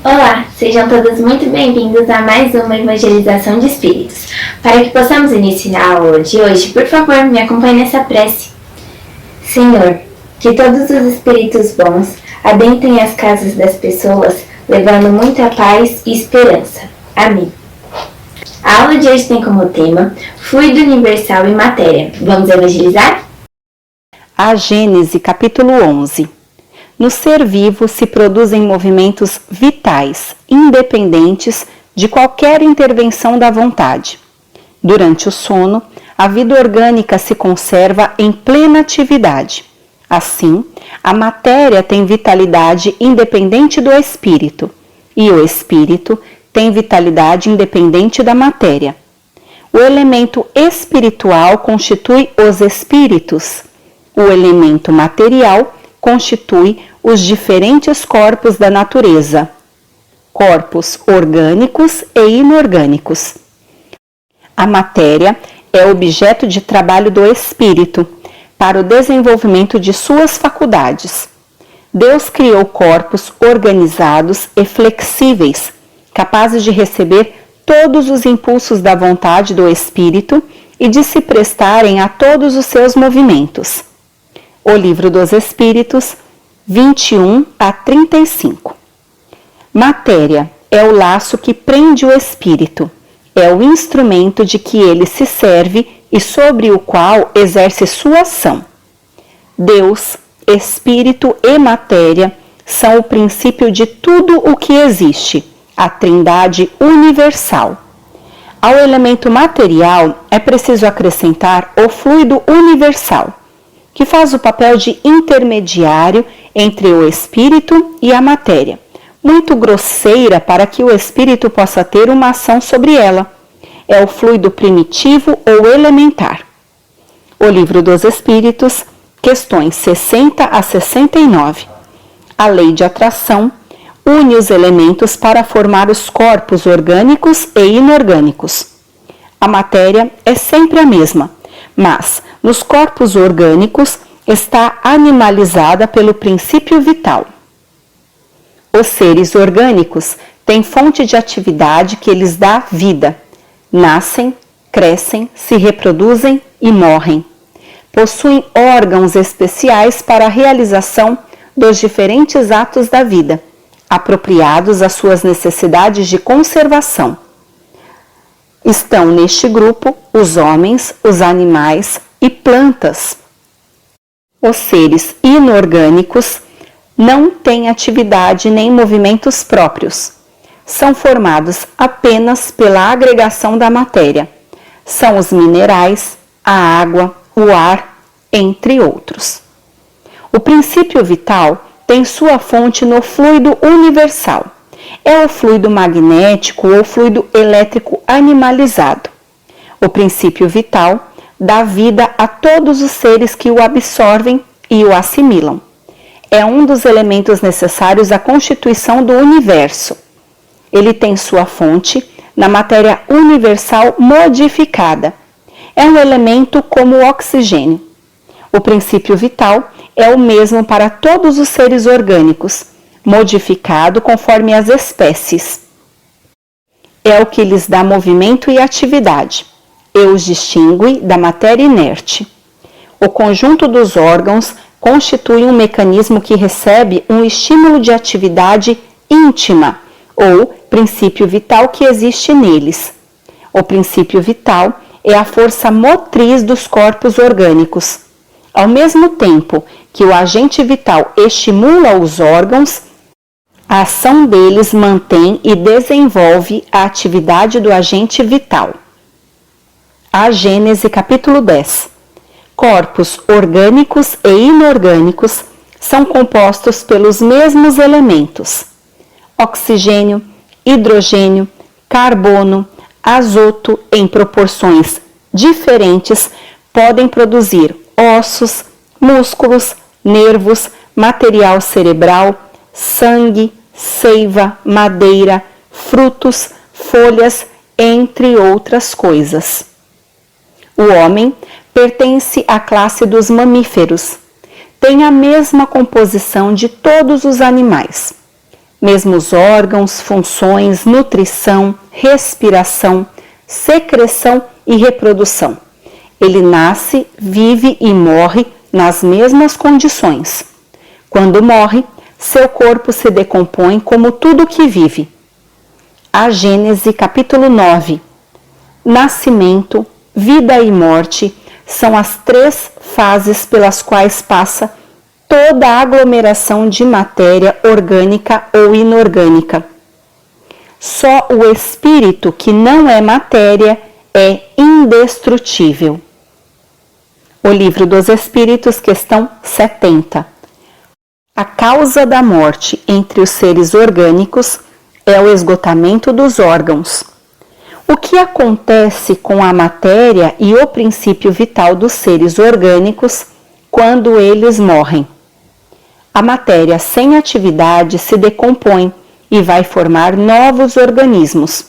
Olá, sejam todos muito bem-vindos a mais uma evangelização de espíritos. Para que possamos iniciar a aula de hoje, por favor, me acompanhe nessa prece. Senhor, que todos os espíritos bons adentrem as casas das pessoas, levando muita paz e esperança. Amém. A aula de hoje tem como tema Fluido Universal e Matéria. Vamos evangelizar? A Gênese, capítulo 11. No ser vivo se produzem movimentos vitais, independentes de qualquer intervenção da vontade. Durante o sono, a vida orgânica se conserva em plena atividade. Assim, a matéria tem vitalidade independente do espírito, e o espírito tem vitalidade independente da matéria. O elemento espiritual constitui os espíritos. O elemento material constitui os diferentes corpos da natureza, corpos orgânicos e inorgânicos. A matéria é objeto de trabalho do espírito para o desenvolvimento de suas faculdades. Deus criou corpos organizados e flexíveis, capazes de receber todos os impulsos da vontade do espírito e de se prestarem a todos os seus movimentos. O Livro dos Espíritos, 21 a 35. Matéria é o laço que prende o espírito, é o instrumento de que ele se serve e sobre o qual exerce sua ação. Deus, espírito e matéria são o princípio de tudo o que existe, a trindade universal. Ao elemento material é preciso acrescentar o fluido universal, que faz o papel de intermediário entre o espírito e a matéria, muito grosseira para que o espírito possa ter uma ação sobre ela. É o fluido primitivo ou elementar. O Livro dos Espíritos, questões 60 a 69. A lei de atração une os elementos para formar os corpos orgânicos e inorgânicos. A matéria é sempre a mesma, mas nos corpos orgânicos está animalizada pelo princípio vital. Os seres orgânicos têm fonte de atividade que lhes dá vida. Nascem, crescem, se reproduzem e morrem. Possuem órgãos especiais para a realização dos diferentes atos da vida, apropriados às suas necessidades de conservação. Estão neste grupo os homens, os animais e plantas. Os seres inorgânicos não têm atividade nem movimentos próprios. São formados apenas pela agregação da matéria. São os minerais, a água, o ar, entre outros. O princípio vital tem sua fonte no fluido universal. É o fluido magnético ou fluido elétrico animalizado. O princípio vital dá vida a todos os seres que o absorvem e o assimilam. É um dos elementos necessários à constituição do universo. Ele tem sua fonte na matéria universal modificada. É um elemento como o oxigênio. O princípio vital é o mesmo para todos os seres orgânicos, modificado conforme as espécies. É o que lhes dá movimento e atividade, e os distingue da matéria inerte. O conjunto dos órgãos constitui um mecanismo que recebe um estímulo de atividade íntima, ou princípio vital que existe neles. O princípio vital é a força motriz dos corpos orgânicos. Ao mesmo tempo que o agente vital estimula os órgãos, a ação deles mantém e desenvolve a atividade do agente vital. A Gênese, capítulo 10. Corpos orgânicos e inorgânicos são compostos pelos mesmos elementos: oxigênio, hidrogênio, carbono, azoto em proporções diferentes podem produzir ossos, músculos, nervos, material cerebral, sangue, seiva, madeira, frutos, folhas, entre outras coisas. O homem pertence à classe dos mamíferos. Tem a mesma composição de todos os animais. mesmos órgãos, funções, nutrição, respiração, secreção e reprodução. Ele nasce, vive e morre nas mesmas condições. Quando morre, seu corpo se decompõe como tudo que vive. A Gênese capítulo 9. Nascimento, vida e morte são as 3 fases pelas quais passa toda a aglomeração de matéria orgânica ou inorgânica. Só o espírito, que não é matéria, é indestrutível. O Livro dos Espíritos, questão 70. A causa da morte entre os seres orgânicos é o esgotamento dos órgãos. O que acontece com a matéria e o princípio vital dos seres orgânicos quando eles morrem? A matéria sem atividade se decompõe e vai formar novos organismos.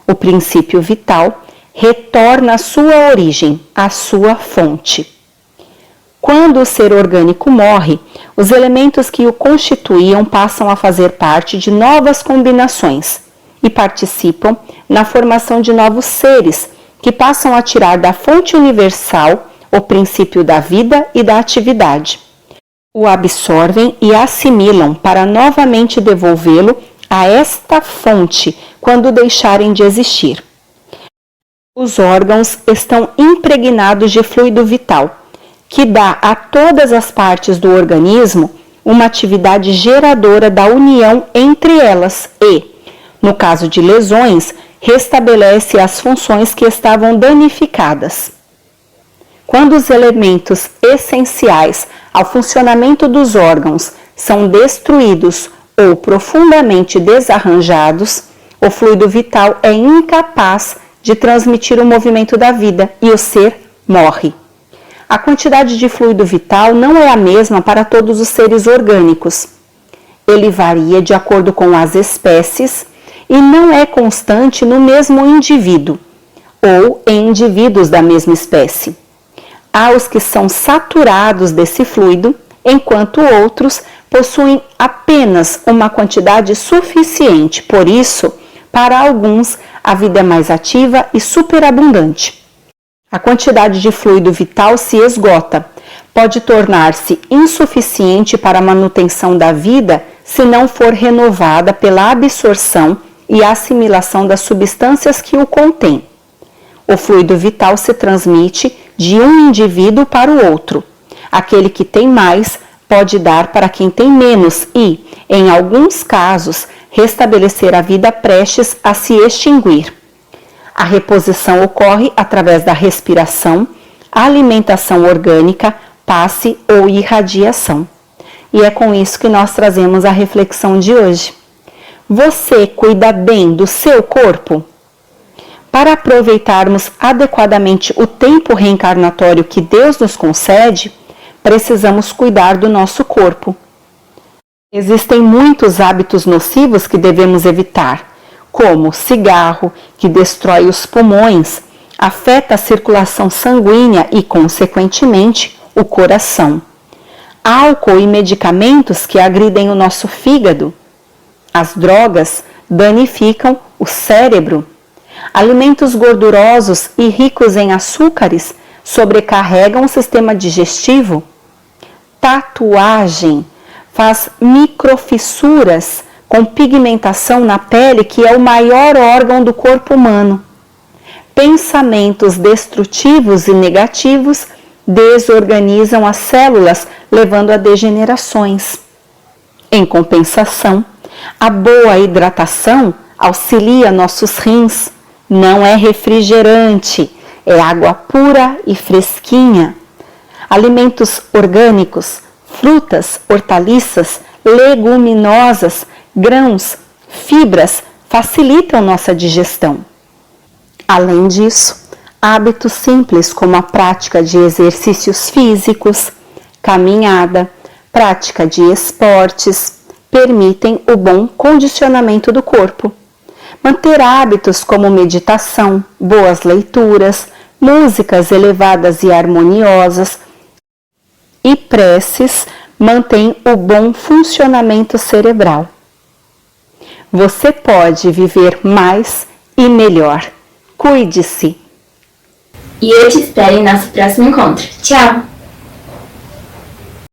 O princípio vital retorna à sua origem, à sua fonte. Quando o ser orgânico morre, os elementos que o constituíam passam a fazer parte de novas combinações e participam na formação de novos seres que passam a tirar da fonte universal o princípio da vida e da atividade. O absorvem e assimilam para novamente devolvê-lo a esta fonte quando deixarem de existir. Os órgãos estão impregnados de fluido vital, que dá a todas as partes do organismo uma atividade geradora da união entre elas e, no caso de lesões, restabelece as funções que estavam danificadas. Quando os elementos essenciais ao funcionamento dos órgãos são destruídos ou profundamente desarranjados, o fluido vital é incapaz de transmitir o movimento da vida e o ser morre. A quantidade de fluido vital não é a mesma para todos os seres orgânicos. Ele varia de acordo com as espécies e não é constante no mesmo indivíduo ou em indivíduos da mesma espécie. Há os que são saturados desse fluido, enquanto outros possuem apenas uma quantidade suficiente. Por isso, para alguns, a vida é mais ativa e superabundante. A quantidade de fluido vital se esgota, pode tornar-se insuficiente para a manutenção da vida se não for renovada pela absorção e assimilação das substâncias que o contêm. O fluido vital se transmite de um indivíduo para o outro. Aquele que tem mais pode dar para quem tem menos e, em alguns casos, restabelecer a vida prestes a se extinguir. A reposição ocorre através da respiração, alimentação orgânica, passe ou irradiação. E é com isso que nós trazemos a reflexão de hoje. Você cuida bem do seu corpo? Para aproveitarmos adequadamente o tempo reencarnatório que Deus nos concede, precisamos cuidar do nosso corpo. Existem muitos hábitos nocivos que devemos evitar, como cigarro, que destrói os pulmões, afeta a circulação sanguínea e, consequentemente, o coração. Álcool e medicamentos que agridem o nosso fígado. As drogas danificam o cérebro. Alimentos gordurosos e ricos em açúcares sobrecarregam o sistema digestivo. Tatuagem faz microfissuras com pigmentação na pele, que é o maior órgão do corpo humano. Pensamentos destrutivos e negativos desorganizam as células, levando a degenerações. Em compensação, a boa hidratação auxilia nossos rins. Não é refrigerante, é água pura e fresquinha. Alimentos orgânicos, frutas, hortaliças, leguminosas, grãos, fibras facilitam nossa digestão. Além disso, hábitos simples como a prática de exercícios físicos, caminhada, prática de esportes, permitem o bom condicionamento do corpo. Manter hábitos como meditação, boas leituras, músicas elevadas e harmoniosas e preces mantém o bom funcionamento cerebral. você pode viver mais e melhor. Cuide-se! E eu te espero em nosso próximo encontro. Tchau!